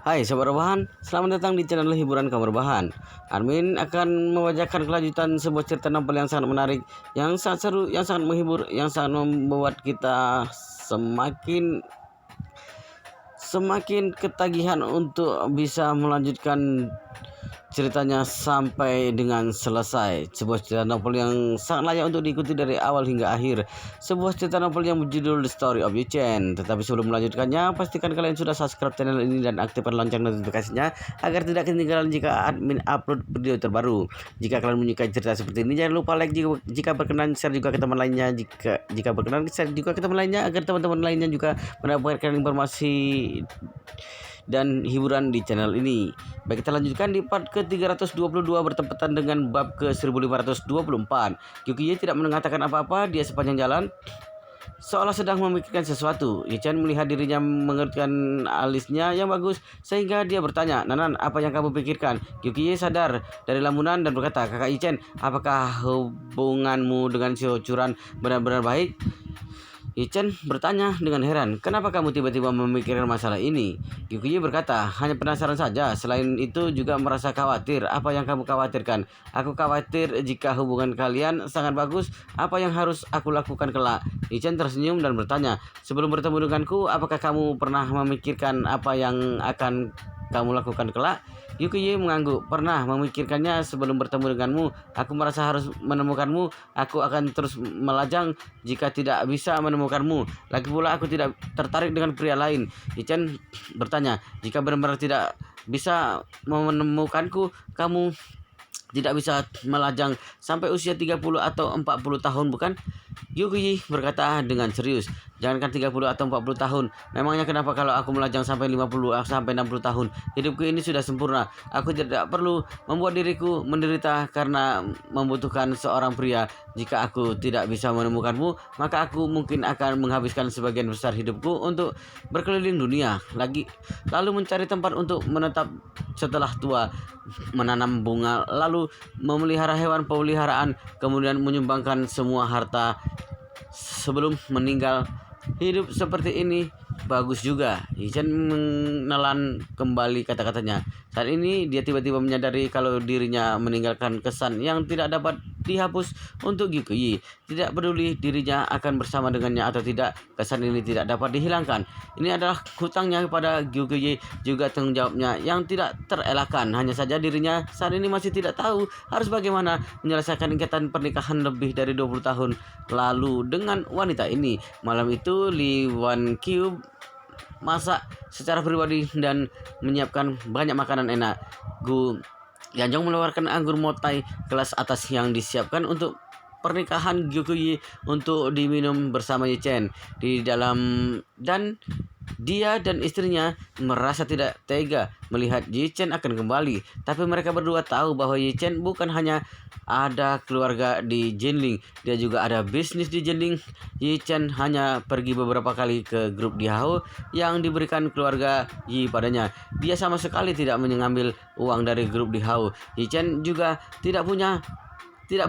Hai Sobat Rebahan, selamat datang di channel hiburan kamu rebahan. Armin akan membacakan kelanjutan sebuah cerita novel yang sangat menarik, yang sangat seru, yang sangat menghibur, yang sangat membuat kita semakin ketagihan untuk bisa melanjutkan ceritanya sampai dengan selesai. Sebuah cerita novel yang sangat layak untuk diikuti dari awal hingga akhir. Sebuah cerita novel yang berjudul The Story of Yi-Chen. Tetapi sebelum melanjutkannya, pastikan kalian sudah subscribe channel ini dan aktifkan lonceng notifikasinya agar tidak ketinggalan jika admin upload video terbaru. Jika kalian menyukai cerita seperti ini, jangan lupa like jika berkenan, share juga ke teman lainnya. Jika berkenan, share juga ke teman lainnya agar teman-teman lainnya juga mendapatkan informasi dan hiburan di channel ini. Baik, kita lanjutkan di part ke-322 bertepatan dengan bab ke-1524. Gyukiye tidak mengatakan apa-apa, dia sepanjang jalan seolah sedang memikirkan sesuatu. Yi-Chen melihat dirinya mengerutkan alisnya yang bagus sehingga dia bertanya, "Nanan, apa yang kamu pikirkan?" Gyukiye sadar dari lamunan dan berkata, "Kakak Yi-Chen, apakah hubunganmu dengan Xiao Churan benar-benar baik?" Yi-Chen bertanya dengan heran, "Kenapa kamu tiba-tiba memikirkan masalah ini?" Gyukiye berkata, "Hanya penasaran saja. Selain itu juga merasa khawatir." "Apa yang kamu khawatirkan?" "Aku khawatir jika hubungan kalian sangat bagus, apa yang harus aku lakukan kelak?" Yi-Chen tersenyum dan bertanya, "Sebelum bertemu denganku, apakah kamu pernah memikirkan apa yang akan kamu lakukan kelak?" Gyukiye mengangguk. "Pernah memikirkannya sebelum bertemu denganmu. Aku merasa harus menemukanmu. Aku akan terus melajang jika tidak bisa menemukanmu. Lagi pula aku tidak tertarik dengan pria lain." Yi-Chen bertanya, "Jika benar-benar tidak bisa menemukanku, kamu tidak bisa melajang sampai usia 30 atau 40 tahun, bukan?" Gyukiye berkata dengan serius, "Jangankan 30 atau 40 tahun. Memangnya kenapa kalau aku melajang sampai 50 sampai 60 tahun? Hidupku ini sudah sempurna. Aku tidak perlu membuat diriku menderita karena membutuhkan seorang pria. Jika aku tidak bisa menemukanmu, maka aku mungkin akan menghabiskan sebagian besar hidupku untuk berkeliling dunia lalu mencari tempat untuk menetap setelah tua, menanam bunga, lalu memelihara hewan peliharaan, kemudian menyumbangkan semua harta sebelum meninggal. Hidup seperti ini bagus juga." Yi-Chen menelan kembali kata-katanya. Saat ini dia tiba-tiba menyadari kalau dirinya meninggalkan kesan yang tidak dapat dihapus untuk Gyukiye. Tidak peduli dirinya akan bersama dengannya atau tidak, kesan ini tidak dapat dihilangkan. Ini adalah hutangnya kepada Gyukiye, juga tanggung jawabnya yang tidak terelakkan. Hanya saja dirinya saat ini masih tidak tahu harus bagaimana menyelesaikan ikatan pernikahan lebih dari 20 tahun lalu dengan wanita ini. Malam itu Li Wankyu masak secara pribadi dan menyiapkan banyak makanan enak. Gu Yanjong mengeluarkan anggur motai kelas atas yang disiapkan untuk pernikahan Gyukiye untuk diminum bersama Yi-Chen di dalam, dan dia dan istrinya merasa tidak tega melihat Yi-Chen akan kembali. Tapi mereka berdua tahu bahwa Yi-Chen bukan hanya ada keluarga di Jinling, dia juga ada bisnis di Jinling. Yi-Chen hanya pergi beberapa kali ke grup Dihao yang diberikan keluarga Yi padanya. Dia sama sekali tidak mengambil uang dari grup Dihao. Yi-Chen juga tidak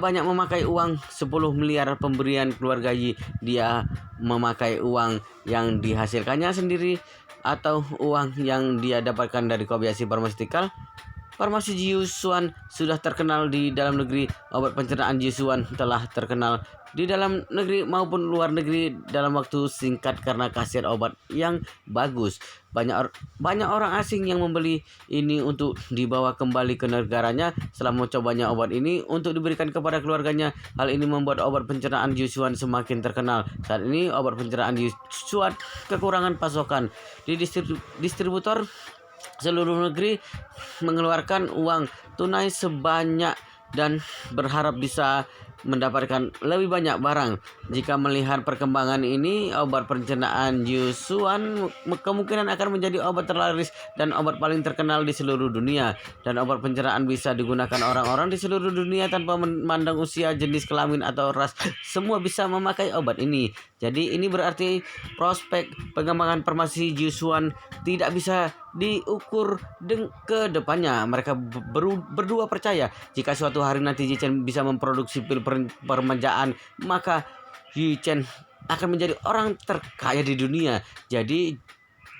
banyak memakai uang 10 miliar pemberian keluarga Yi. Dia memakai uang yang dihasilkannya sendiri atau uang yang dia dapatkan dari Kobayashi Pharmaceutical. Farmasi Jiusuan sudah terkenal di dalam negeri. Obat pencernaan Jiusuan telah terkenal di dalam negeri maupun luar negeri dalam waktu singkat karena khasiat obat yang bagus. Banyak orang asing yang membeli ini untuk dibawa kembali ke negaranya setelah mencobanya obat ini untuk diberikan kepada keluarganya. Hal ini membuat obat pencernaan Jiusuan semakin terkenal. Saat ini obat pencernaan Jiusuan kekurangan pasokan. Di distributor seluruh negeri mengeluarkan uang tunai sebanyak dan berharap bisa mendapatkan lebih banyak barang. Jika melihat perkembangan ini, obat pencernaan Jiusuan kemungkinan akan menjadi obat terlaris dan obat paling terkenal di seluruh dunia. Dan obat pencernaan bisa digunakan orang-orang di seluruh dunia tanpa memandang usia, jenis kelamin, atau ras. Semua bisa memakai obat ini. Jadi ini berarti prospek pengembangan farmasi Jiusuan tidak bisa diukur ke depannya. Mereka berdua percaya jika suatu hari nanti Yi-Chen bisa memproduksi pil permajaan, maka Yi-Chen akan menjadi orang terkaya di dunia. Jadi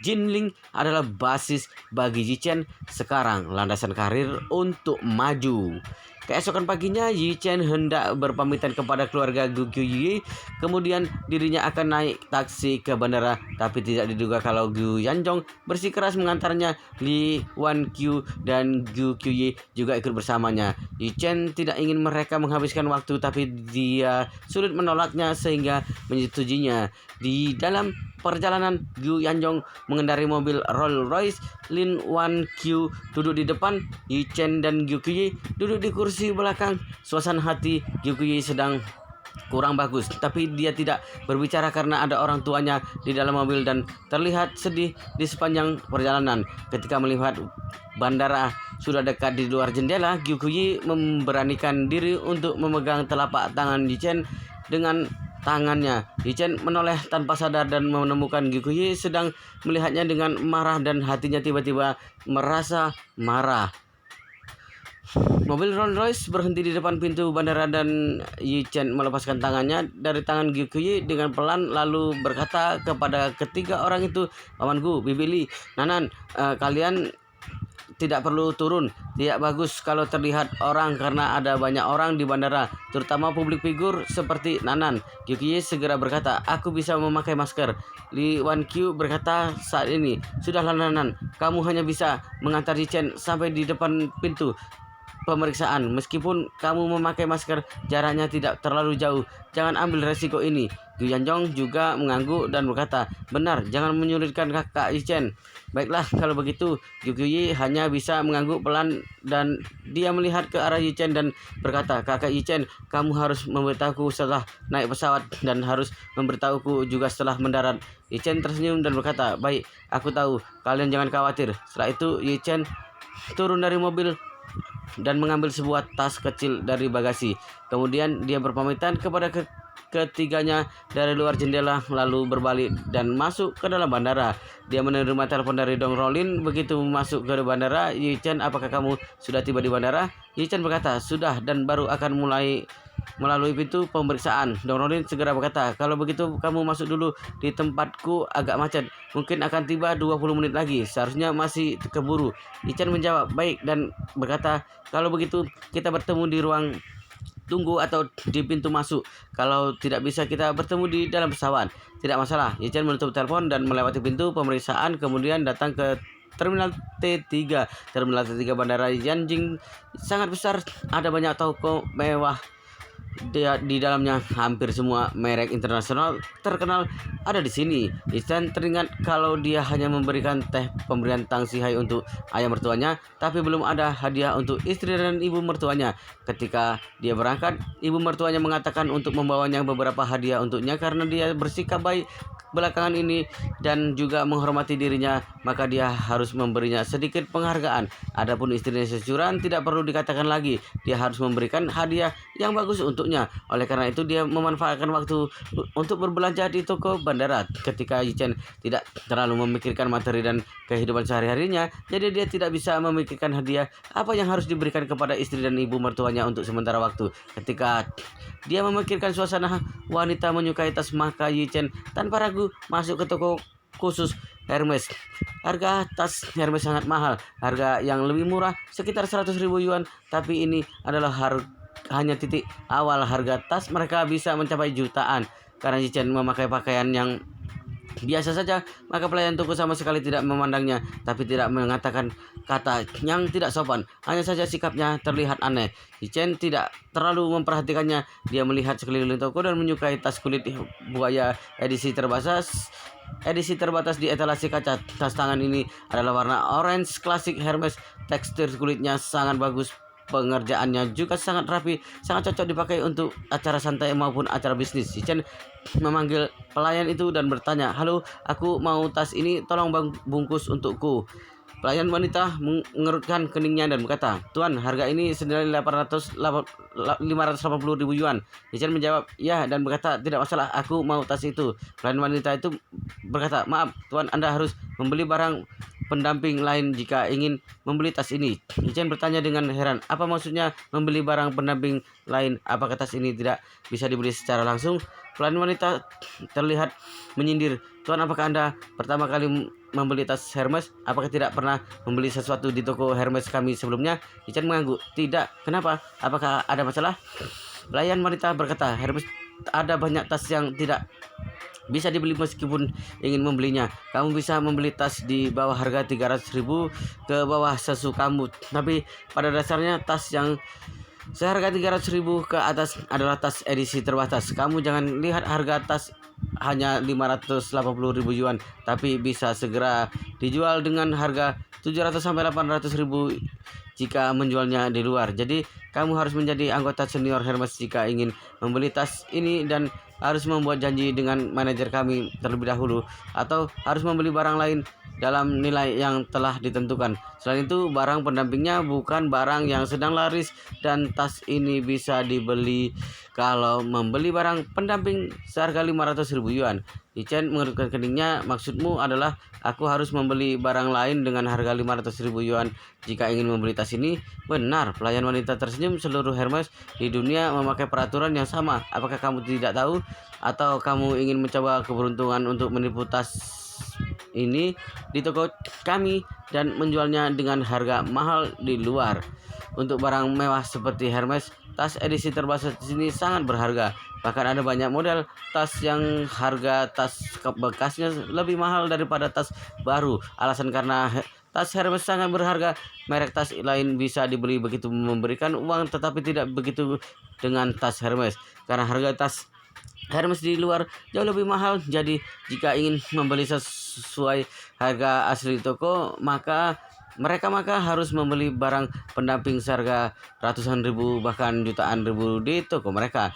Jinling adalah basis bagi Yichen sekarang, landasan karir untuk maju. Keesokan paginya, Yichen hendak berpamitan kepada keluarga Gu Qiuyi. Kemudian dirinya akan naik taksi ke bandara, tapi tidak diduga kalau Gu Yanzhong bersikeras mengantarnya. Li Wanqiu dan Gu Qiuyi juga ikut bersamanya. Yichen tidak ingin mereka menghabiskan waktu, tapi dia sulit menolaknya sehingga menyetujuinya. Di dalam perjalanan, Gu Yanzhong mengendarai mobil Rolls Royce. Lin Wanqiu duduk di depan, Yichen dan Gu Qiuyi duduk di kursi belakang. Suasana hati Gu Qiuyi sedang kurang bagus, tapi dia tidak berbicara karena ada orang tuanya di dalam mobil dan terlihat sedih di sepanjang perjalanan. Ketika melihat bandara sudah dekat di luar jendela, Gu Qiuyi memberanikan diri untuk memegang telapak tangan Yichen dengan tangannya. Yichen menoleh tanpa sadar dan menemukan Gu Qiuyi sedang melihatnya dengan marah dan hatinya tiba-tiba merasa marah. Mobil Rolls Royce berhenti di depan pintu bandara dan Yichen melepaskan tangannya dari tangan Gu Qiuyi dengan pelan lalu berkata kepada ketiga orang itu, "Pamanku, Bibi Li, Nanan, kalian tidak perlu turun. Tidak bagus kalau terlihat orang karena ada banyak orang di bandara, terutama publik figur seperti Nanan." Gu Qiuyi segera berkata, "Aku bisa memakai masker." Li Wanqiu berkata saat ini, "Sudahlah Nanan, kamu hanya bisa mengantar Yichen sampai di depan pintu pemeriksaan. Meskipun kamu memakai masker, jaraknya tidak terlalu jauh. Jangan ambil resiko ini." Gu Yanzhong juga mengangguk dan berkata, "Benar, jangan menyulitkan kakak Yichen." "Baiklah, kalau begitu." Gu Qiuyi hanya bisa mengangguk pelan dan dia melihat ke arah Yichen dan berkata, "Kakak Yichen, kamu harus memberitahuku setelah naik pesawat dan harus memberitahuku juga setelah mendarat." Yichen tersenyum dan berkata, "Baik, aku tahu. Kalian jangan khawatir." Setelah itu Yichen turun dari mobil dan mengambil sebuah tas kecil dari bagasi. Kemudian dia berpamitan kepada ketiganya dari luar jendela lalu berbalik dan masuk ke dalam bandara. Dia menerima telepon dari Dong Rolin. Begitu masuk ke bandara, "Yichen, apakah kamu sudah tiba di bandara?" Yichen berkata, "Sudah dan baru akan melalui pintu pemeriksaan." Dong Rolin segera berkata, "Kalau begitu kamu masuk dulu, di tempatku agak macet. Mungkin akan tiba 20 menit lagi. Seharusnya masih keburu." Yichen menjawab, "Baik," dan berkata, "Kalau begitu kita bertemu di ruang tunggu atau di pintu masuk. Kalau tidak bisa kita bertemu di dalam pesawat." "Tidak masalah." Yichen menutup telepon dan melewati pintu pemeriksaan, kemudian datang ke Terminal T3. Terminal T3 Bandara Yanjing sangat besar. Ada banyak toko mewah di dalamnya. Hampir semua merek internasional terkenal ada di sini. Yichen teringat kalau dia hanya memberikan pemberian Tang Sihai untuk ayah mertuanya, tapi belum ada hadiah untuk istri dan ibu mertuanya. Ketika dia berangkat, ibu mertuanya mengatakan untuk membawanya beberapa hadiah untuknya karena dia bersikap baik belakangan ini dan juga menghormati dirinya, maka dia harus memberinya sedikit penghargaan. Adapun istrinya securan tidak perlu dikatakan lagi, dia harus memberikan hadiah yang bagus untuknya. Oleh karena itu dia memanfaatkan waktu untuk berbelanja di toko bandara. Ketika Yichen tidak terlalu memikirkan materi dan kehidupan sehari-harinya, jadi dia tidak bisa memikirkan hadiah apa yang harus diberikan kepada istri dan ibu mertuanya untuk sementara waktu. Ketika dia memikirkan suasana wanita menyukai tas, maka Yichen tanpa ragu masuk ke toko khusus Hermes. Harga tas Hermes sangat mahal, harga yang lebih murah sekitar 100.000 yuan, tapi ini adalah hanya titik awal. Harga tas mereka bisa mencapai jutaan. Karena Yichen memakai pakaian yang biasa saja, maka pelayan toko sama sekali tidak memandangnya, tapi tidak mengatakan kata yang tidak sopan. Hanya saja sikapnya terlihat aneh. Yichen tidak terlalu memperhatikannya. Dia melihat sekeliling toko dan menyukai tas kulit buaya edisi terbatas di etalase kaca. Tas tangan ini adalah warna orange klasik Hermes. Tekstur kulitnya sangat bagus. Pengerjaannya juga sangat rapi, sangat cocok dipakai untuk acara santai maupun acara bisnis. Yichen memanggil pelayan itu dan bertanya, "Halo, aku mau tas ini, tolong bungkus untukku." Pelayan wanita mengerutkan keningnya dan berkata, "Tuan, harga ini senilai 580.000 yuan." Yichen menjawab, "Ya," dan berkata, "Tidak masalah, aku mau tas itu." Pelayan wanita itu berkata, "Maaf, Tuan, Anda harus membeli barang pendamping lain jika ingin membeli tas ini." Yichen bertanya dengan heran, "Apa maksudnya membeli barang pendamping lain? Apakah tas ini tidak bisa dibeli secara langsung?" Pelayan wanita terlihat menyindir, "Tuan, apakah Anda pertama kali membeli tas Hermes? Apakah tidak pernah membeli sesuatu di toko Hermes kami sebelumnya? Yichen mengangguk. Tidak. Kenapa? Apakah ada masalah? Pelayan wanita berkata, Hermes ada banyak tas yang tidak bisa dibeli meskipun ingin membelinya. Kamu bisa membeli tas di bawah harga 300.000 ke bawah sesukamu. Tapi pada dasarnya tas yang seharga 300.000 ke atas adalah tas edisi terbatas. Kamu jangan lihat harga tas hanya 580.000 yuan, tapi bisa segera dijual dengan harga 700 sampai 800.000 jika menjualnya di luar. Jadi kamu harus menjadi anggota senior Hermes jika ingin membeli tas ini dan harus membuat janji dengan manajer kami terlebih dahulu, atau harus membeli barang lain dalam nilai yang telah ditentukan. Selain itu, barang pendampingnya bukan barang yang sedang laris dan tas ini bisa dibeli kalau membeli barang pendamping seharga 500.000 yuan. Yichen mengerutkan keningnya. Maksudmu adalah aku harus membeli barang lain dengan harga 500.000 yuan jika ingin membeli tas ini? Benar, pelayan wanita tersenyum. Seluruh Hermes di dunia memakai peraturan yang sama. Apakah kamu tidak tahu? Atau kamu ingin mencoba keberuntungan untuk menipu tas ini di toko kami dan menjualnya dengan harga mahal di luar? Untuk barang mewah seperti Hermes, tas edisi terbatas di sini sangat berharga. Bahkan ada banyak model tas yang harga tas bekasnya lebih mahal daripada tas baru. Alasan karena tas Hermes sangat berharga. Merek tas lain bisa dibeli begitu memberikan uang, tetapi tidak begitu dengan tas Hermes, karena harga tas Hermes di luar jauh lebih mahal. Jadi jika ingin membeli sesuai harga asli toko, maka mereka harus membeli barang pendamping seharga ratusan ribu bahkan jutaan ribu di toko mereka.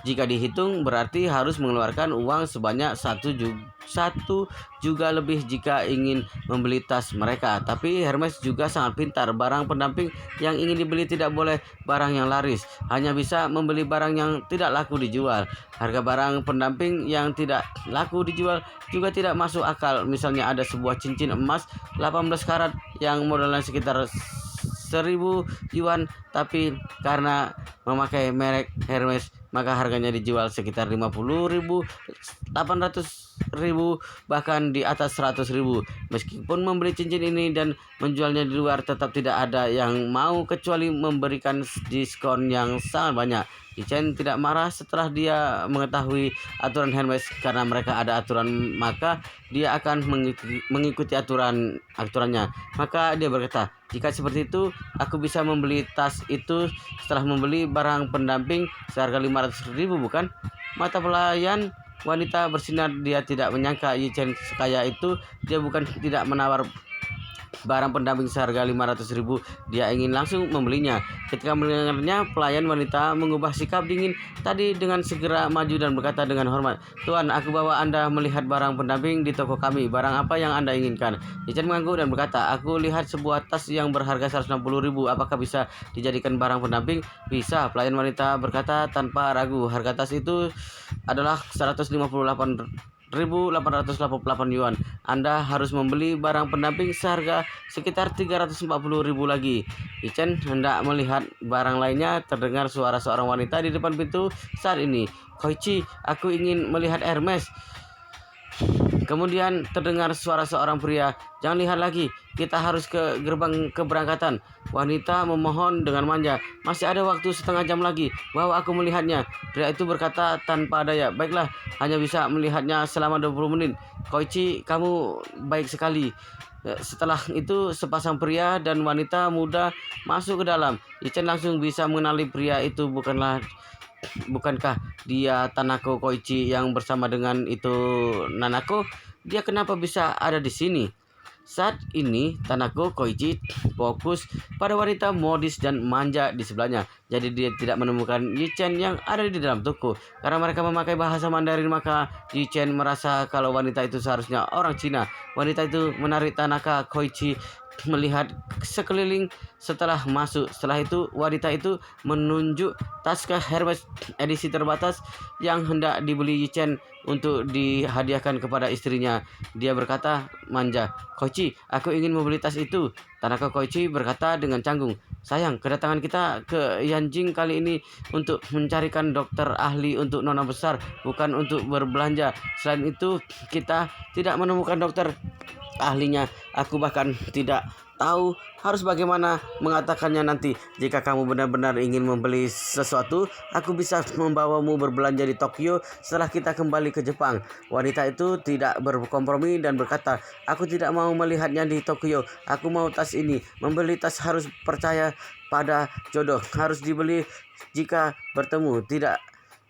Jika dihitung berarti harus mengeluarkan uang sebanyak satu juga lebih jika ingin membeli tas mereka. Tapi Hermes juga sangat pintar. Barang pendamping yang ingin dibeli tidak boleh barang yang laris, hanya bisa membeli barang yang tidak laku dijual. Harga barang pendamping yang tidak laku dijual juga tidak masuk akal. Misalnya ada sebuah cincin emas 18 karat yang modalnya sekitar 1.000 yuan, tapi karena memakai merek Hermes maka harganya dijual sekitar 50.000, 800.000, bahkan di atas 100.000. Meskipun membeli cincin ini dan menjualnya di luar, tetap tidak ada yang mau kecuali memberikan diskon yang sangat banyak. Yichen tidak marah setelah dia mengetahui aturan Hermes. Karena mereka ada aturan, maka dia akan mengikuti aturannya. Maka dia berkata, jika seperti itu, aku bisa membeli tas itu setelah membeli barang pendamping seharga 500.000, bukan? Mata pelayan wanita bersinar. Dia tidak menyangka Yichen sekaya itu. Dia bukan tidak menawar barang pendamping seharga 500.000, dia ingin langsung membelinya. Ketika mendengarnya, pelayan wanita mengubah sikap dingin tadi dengan segera maju dan berkata dengan hormat, Tuan, aku bawa Anda melihat barang pendamping di toko kami. Barang apa yang Anda inginkan? Yichen mengangguk dan berkata, aku lihat sebuah tas yang berharga 160.000. Apakah bisa dijadikan barang pendamping? Bisa, pelayan wanita berkata tanpa ragu. Harga tas itu adalah 158.888 yuan. Anda harus membeli barang pendamping seharga sekitar 340.000 lagi. Yichen hendak melihat barang lainnya. Terdengar suara seorang wanita di depan pintu saat ini. Koichi, aku ingin melihat Hermes. Kemudian terdengar suara seorang pria, jangan lihat lagi, kita harus ke gerbang keberangkatan. Wanita memohon dengan manja, masih ada waktu setengah jam lagi, bawa aku melihatnya. Pria itu berkata tanpa daya, baiklah, hanya bisa melihatnya selama 20 menit. Koichi, kamu baik sekali. Setelah itu sepasang pria dan wanita muda masuk ke dalam. Yichen langsung bisa mengenali pria itu. Bukankah dia Tanako Koichi yang bersama dengan itu Nanako? Dia kenapa bisa ada di sini? Saat ini Tanako Koichi fokus pada wanita modis dan manja di sebelahnya. Jadi dia tidak menemukan Yichen yang ada di dalam toko. Karena mereka memakai bahasa Mandarin, maka Yichen merasa kalau wanita itu seharusnya orang Cina. Wanita itu menarik Tanaka Koichi melihat sekeliling setelah masuk. Setelah itu wanita itu menunjuk tas ke Hermes edisi terbatas yang hendak dibeli Yichen untuk dihadiahkan kepada istrinya. Dia berkata manja, "Koichi, aku ingin membeli tas itu." Tanaka Koichi berkata dengan canggung, "Sayang, kedatangan kita ke Yanjing kali ini untuk mencarikan dokter ahli untuk nona besar, bukan untuk berbelanja. Selain itu, kita tidak menemukan dokter ahlinya. Aku bahkan tidak tahu harus bagaimana mengatakannya nanti. Jika kamu benar-benar ingin membeli sesuatu, aku bisa membawamu berbelanja di Tokyo setelah kita kembali ke Jepang." Wanita itu tidak berkompromi dan berkata, "Aku tidak mau melihatnya di Tokyo. Aku mau tas ini. Membeli tas harus percaya pada jodoh. Harus dibeli jika bertemu.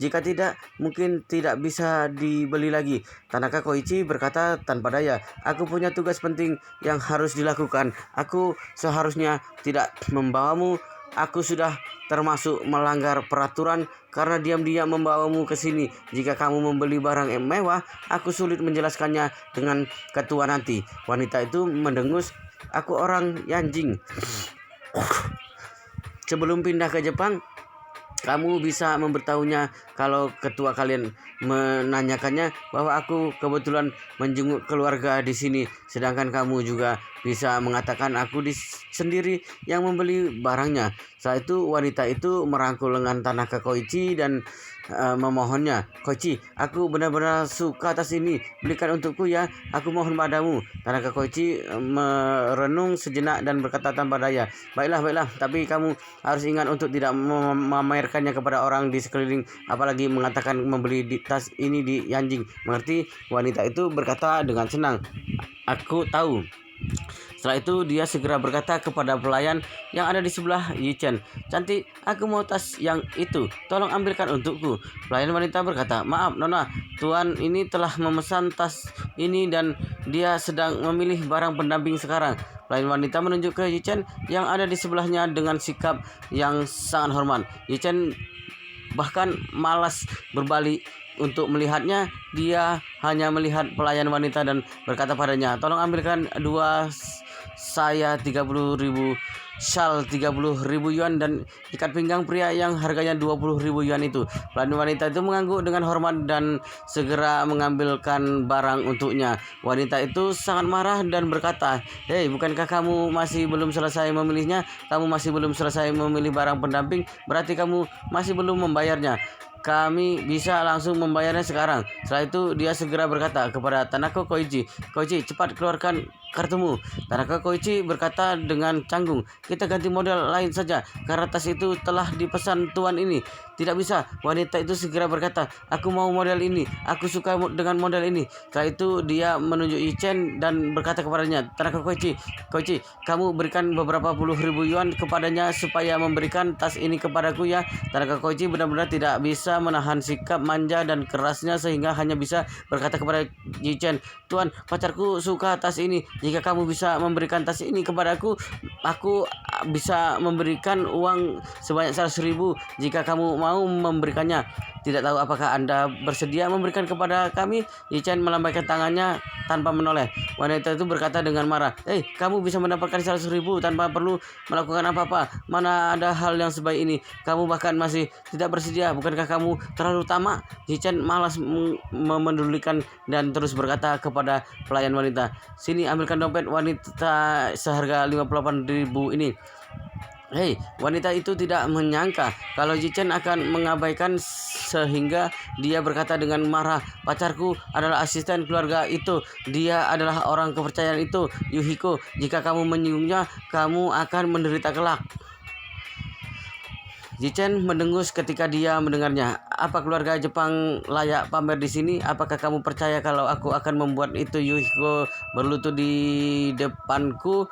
Jika tidak, mungkin tidak bisa dibeli lagi." Tanaka Koichi berkata tanpa daya, "Aku punya tugas penting yang harus dilakukan. Aku seharusnya tidak membawamu. Aku sudah termasuk melanggar peraturan karena diam-diam membawamu ke sini. Jika kamu membeli barang yang mewah, aku sulit menjelaskannya dengan ketua nanti." Wanita itu mendengus, "Aku orang Yanjing. Sebelum pindah ke Jepang, kamu bisa memberitahunya kalau ketua kalian menanyakannya bahwa aku kebetulan menjenguk keluarga di sini. Sedangkan kamu juga bisa mengatakan aku sendiri yang membeli barangnya." Setelah itu wanita itu merangkul lengan Tanaka Koichi dan memohonnya, "Koichi, aku benar-benar suka tas ini. Belikan untukku ya. Aku mohon padamu." Tanaka Koichi merenung sejenak dan berkata tanpa daya, Baiklah, tapi kamu harus ingat untuk tidak memamerkannya kepada orang di sekeliling, apalagi mengatakan membeli tas ini di Yanjing. Mengerti?" Wanita itu berkata dengan senang, "Aku tahu." Setelah itu dia segera berkata kepada pelayan yang ada di sebelah Yichen, "Cantik, aku mau tas yang itu. Tolong ambilkan untukku." Pelayan wanita berkata, "Maaf, Nona, tuan ini telah memesan tas ini dan dia sedang memilih barang pendamping sekarang." Pelayan wanita menunjuk ke Yichen yang ada di sebelahnya dengan sikap yang sangat hormat. Yichen bahkan malas berbalik untuk melihatnya. Dia hanya melihat pelayan wanita dan berkata padanya, "Tolong ambilkan dua saya 30.000 shawl 30.000 yuan dan ikat pinggang pria yang harganya 20.000 yuan itu." Pelayan wanita itu mengangguk dengan hormat dan segera mengambilkan barang untuknya. Wanita itu sangat marah dan berkata, "Hei, bukankah kamu masih belum selesai memilihnya? Kamu masih belum selesai memilih barang pendamping, berarti kamu masih belum membayarnya. Kami bisa langsung membayarnya sekarang." Setelah itu dia segera berkata kepada Tanaka Koichi, "Koichi, cepat keluarkan kartumu." Tanaka Koichi berkata dengan canggung, "Kita ganti model lain saja karena tas itu telah dipesan tuan ini." "Tidak bisa." Wanita itu segera berkata, "Aku mau model ini. Aku suka dengan model ini." Setelah itu dia menunjuk Yichen dan berkata kepadanya, "Tanaka Koichi, kamu berikan beberapa puluh ribu yuan kepadanya supaya memberikan tas ini kepadaku ya." Tanaka Koichi benar-benar tidak bisa menahan sikap manja dan kerasnya sehingga hanya bisa berkata kepada Yichen, "Tuan, pacarku suka tas ini. Jika kamu bisa memberikan tas ini kepadaku, aku bisa memberikan uang sebanyak 100.000 jika kamu mau memberikannya. Tidak tahu apakah Anda bersedia memberikan kepada kami?" Yichen melambaikan tangannya tanpa menoleh. Wanita itu berkata dengan marah, "Hei, kamu bisa mendapatkan 100.000 tanpa perlu melakukan apa-apa. Mana ada hal yang sebaik ini. Kamu bahkan masih tidak bersedia. Bukankah kamu terlalu tamak?" Yichen malas memedulikan dan terus berkata kepada pelayan wanita, "Sini, ambilkan dompet wanita seharga 58.000 ini." Hei, wanita itu tidak menyangka kalau Yichen akan mengabaikan sehingga dia berkata dengan marah, "Pacarku adalah asisten keluarga itu. Dia adalah orang kepercayaan itu, Yuhiko. Jika kamu menyinggungnya, kamu akan menderita kelak." Yichen mendengus ketika dia mendengarnya. "Apa keluarga Jepang layak pamer di sini? Apakah kamu percaya kalau aku akan membuat itu Yuhiko berlutut di depanku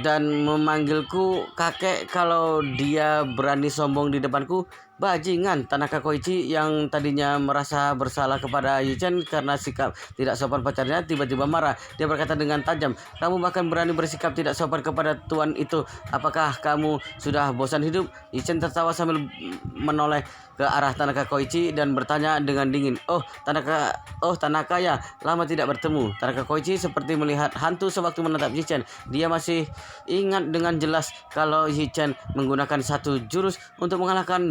dan memanggilku kakek kalau dia berani sombong di depanku?" Bajingan, Tanaka Koichi yang tadinya merasa bersalah kepada Yichen karena sikap tidak sopan pacarnya tiba-tiba marah. Dia berkata dengan tajam, "Kamu bahkan berani bersikap tidak sopan kepada tuan itu. Apakah kamu sudah bosan hidup?" Yichen tertawa sambil menoleh ke arah Tanaka Koichi dan bertanya dengan dingin, "Oh, Tanaka ya, lama tidak bertemu." Tanaka Koichi seperti melihat hantu sewaktu menatap Yichen. Dia masih ingat dengan jelas kalau Yichen menggunakan satu jurus untuk mengalahkan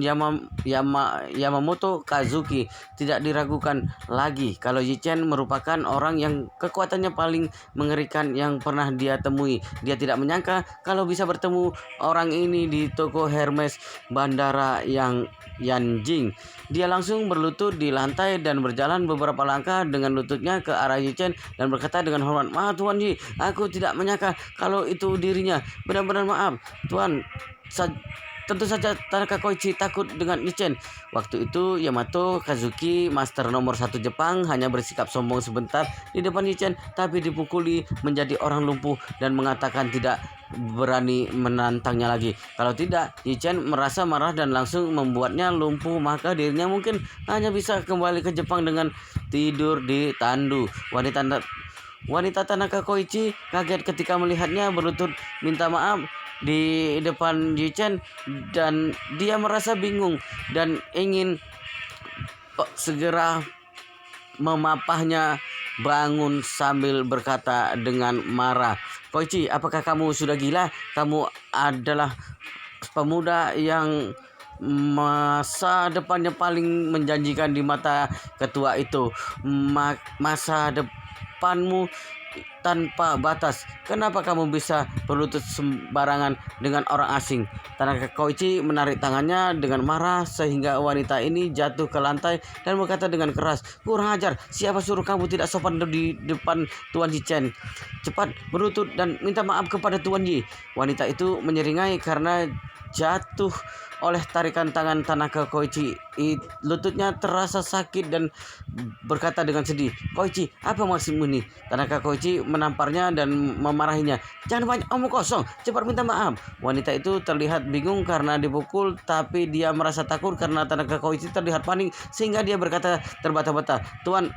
Yamamoto Kazuki. Tidak diragukan lagi kalau Yichen merupakan orang yang kekuatannya paling mengerikan yang pernah dia temui. Dia tidak menyangka kalau bisa bertemu orang ini di toko Hermes bandara yang Yanjing. Dia langsung berlutut di lantai dan berjalan beberapa langkah dengan lututnya ke arah Yichen dan berkata dengan hormat, "Maaf Tuan Yi, aku tidak menyangka kalau itu dirinya. Benar-benar maaf, Tuan." Tentu saja Tanaka Koichi takut dengan Yichen. Waktu itu Yamato Kazuki, master nomor 1 Jepang, hanya bersikap sombong sebentar di depan Yichen, tapi dipukuli menjadi orang lumpuh dan mengatakan tidak berani menantangnya lagi. Kalau tidak, Yichen merasa marah dan langsung membuatnya lumpuh, maka dirinya mungkin hanya bisa kembali ke Jepang dengan tidur di tandu. Wanita Tanaka Koichi kaget ketika melihatnya berlutut minta maaf di depan Yichen dan dia merasa bingung dan ingin segera memapahnya bangun sambil berkata dengan marah, "Koichi, apakah kamu sudah gila? Kamu adalah pemuda yang masa depannya paling menjanjikan di mata ketua itu. Masa depanmu tanpa batas. Kenapa kamu bisa berlutut sembarangan dengan orang asing?" Tanaka Koichi menarik tangannya dengan marah sehingga wanita ini jatuh ke lantai dan berkata dengan keras, "Kurang ajar, siapa suruh kamu tidak sopan di depan Tuan Yichen? Cepat berlutut dan minta maaf kepada Tuan Yi." Wanita itu menyeringai karena jatuh oleh tarikan tangan Tanaka Koichi. Lututnya terasa sakit dan berkata dengan sedih, "Koichi, apa maksudmu ini?" Tanaka Koichi menamparnya dan memarahinya. "Jangan banyak omong kosong, cepat minta maaf." Wanita itu terlihat bingung karena dipukul, tapi dia merasa takut karena Tanaka Koichi terlihat panik sehingga dia berkata terbata-bata, "Tuan,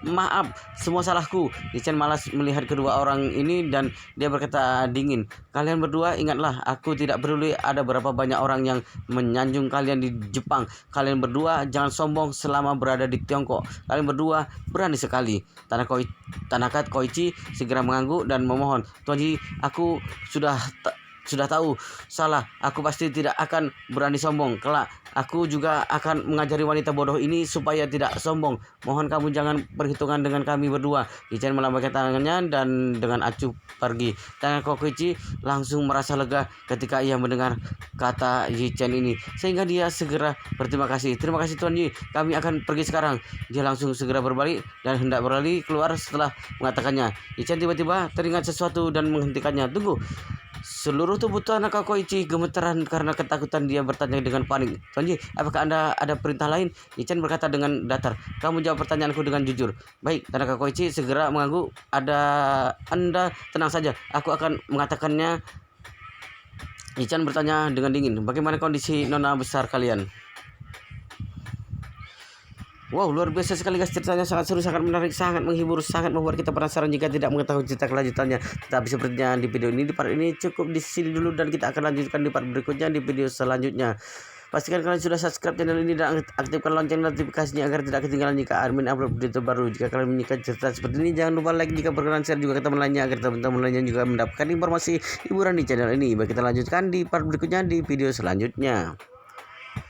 maaf, semua salahku." Yichen malas melihat kedua orang ini dan dia berkata dingin, "Kalian berdua ingatlah, aku tidak peduli ada berapa banyak orang yang menyanjung kalian di Jepang. Kalian berdua jangan sombong selama berada di Tiongkok. Kalian berdua berani sekali." Tanaka Koichi segera mengangguk dan memohon, "Tuan Ji, aku sudah tahu salah. Aku pasti tidak akan berani sombong. Kelak aku juga akan mengajari wanita bodoh ini supaya tidak sombong. Mohon kamu jangan perhitungan dengan kami berdua." Yichen melambaikan tangannya dan dengan acuh pergi. Tanaka Koichi langsung merasa lega ketika ia mendengar kata Yichen ini, sehingga dia segera berterima kasih. "Terima kasih Tuan Yi, kami akan pergi sekarang." Dia langsung segera berbalik dan hendak berlari keluar setelah mengatakannya. Yichen tiba-tiba teringat sesuatu dan menghentikannya. "Tunggu." Seluruh tubuh Tanaka Koichi gemetaran karena ketakutan. Dia bertanya dengan panik, "Tuan Ji, apakah Anda ada perintah lain?" Yichen berkata dengan datar, "Kamu jawab pertanyaanku dengan jujur." "Baik." Tanaka Koichi segera mengangguk. Anda tenang saja, aku akan mengatakannya." Yichen bertanya dengan dingin, "Bagaimana kondisi nona besar kalian?" Wow, luar biasa sekali guys, ceritanya sangat seru, sangat menarik, sangat menghibur, sangat membuat kita penasaran jika tidak mengetahui cerita kelanjutannya. Tetapi sepertinya di video ini, di part ini cukup di sini dulu dan kita akan lanjutkan di part berikutnya di video selanjutnya. Pastikan kalian sudah subscribe channel ini dan aktifkan lonceng notifikasinya agar tidak ketinggalan jika admin upload video terbaru. Jika kalian menyukai cerita seperti ini, jangan lupa like, jika berkenan share juga ke teman lainnya agar teman-teman lainnya juga mendapatkan informasi hiburan di channel ini. Baik, kita lanjutkan di part berikutnya di video selanjutnya.